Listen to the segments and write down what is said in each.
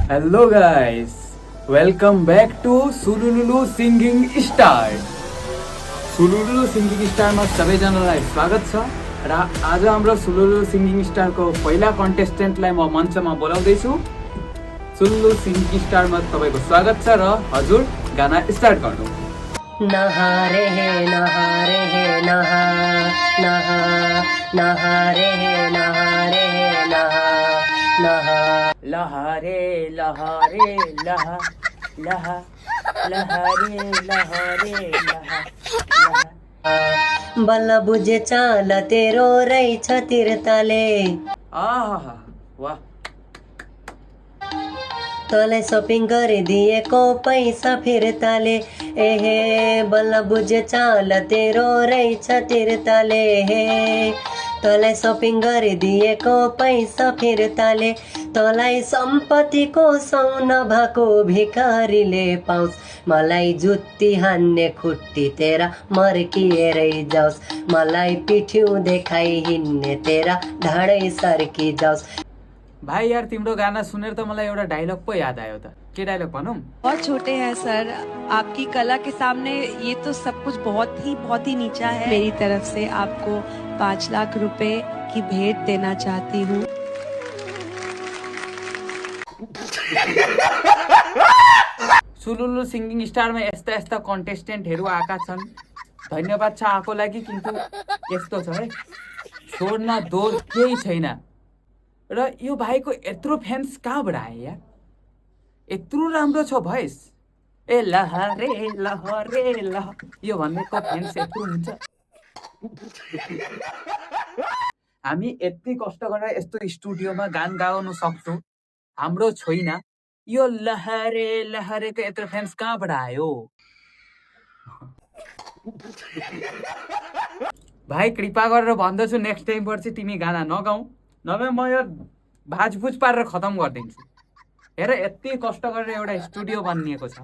Hello guys, welcome back to Sululu Singing Star. Sululu Singing Star मा सबैजनालाई स्वागत छ र आज हाम्रो Sululu Singing Star को पहिला कन्टेस्टेन्टलाई म मञ्चमा बोलाउँदै छु। Sululu Singing Star मा तपाईको स्वागत छ र हजुर गाना स्टार्ट गर्नु। नहारे हे नहारे हे नहा नहा नहारे हे नहारे हे नहा नहा लहरे लहरे लहा लहा लहरे लहरे लहा बल्ल बुझे चाल तेरो रहेछ तिर्ताले आहा वाह तँलाई सपिङ गरिदिएको पैसा फिर्ताले एहे बल्ल बुझे चाल तेरो रहेछ तिर्ताले हे तँलाई सपिङ गरिदिएको पैसा फिर्ताले तँलाई सम्पत्तिको सौन भएको भिखारीले पाउँछ मलाई जुत्ती हान्ने खुट्टी तेरा मर्किएरै जाओस् मलाई पिठ्यौ देखाइ हिँड्ने तेरा ढाडै सर्की जाओस्। भाई यार तिम्रो गाना सुनेर त मलाई एउटा डायलग पो याद आयो त। के डायलग भनौं? बहुत छोटे हैं सर, आपकी कला के सामने ये तो सब कुछ बहुत ही नीचा है। मेरी तरफ से आपको 5 लाख रुपए की भेंट देना चाहती हूँ। सुलुलु सिंगिङ स्टारमा यस्ता यस्ता कन्टेस्टेन्टहरू आएका छन्। धन्यवाद छ आएको लागि, किन्तु यस्तो छ है, छोड्न दोर केही छैन। र यो भाइको यत्रो फ्यान्स कहाँबाट आए यार? यत्रो राम्रो छ भोइस। ए लहरे लहरे लह यो भन्नेको फ्यान्स यत्रो हुन्छ। हामी यति कष्ट गरेर यस्तो स्टुडियोमा गान गाउन सक्छौँ, हाम्रो छैन। यो लहरे लहरेको यत्रो फ्यान्स कहाँबाट आयो? भाइ कृपा गरेर भन्दछु नेक्स्ट टाइम पर्छ तिमी गाना नगाऊ, नभए म यो भाजभुज पारेर खतम गरिदिन्छु। हेर यति कष्ट गरेर एउटा स्टुडियो बनिएको छ,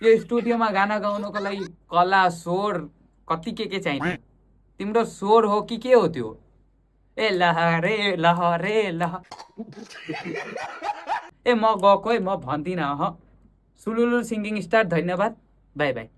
यो स्टुडियोमा गाना गाउनको लागि कला स्वर कति के चाहिन्छ। तिम्रो स्वर हो कि के हो त्यो? ए लहरे लहरे लह ए म गएको है, म भन्दिनँ। सुलुलु सिंगिङ स्टार धन्यवाद, बाई बाई।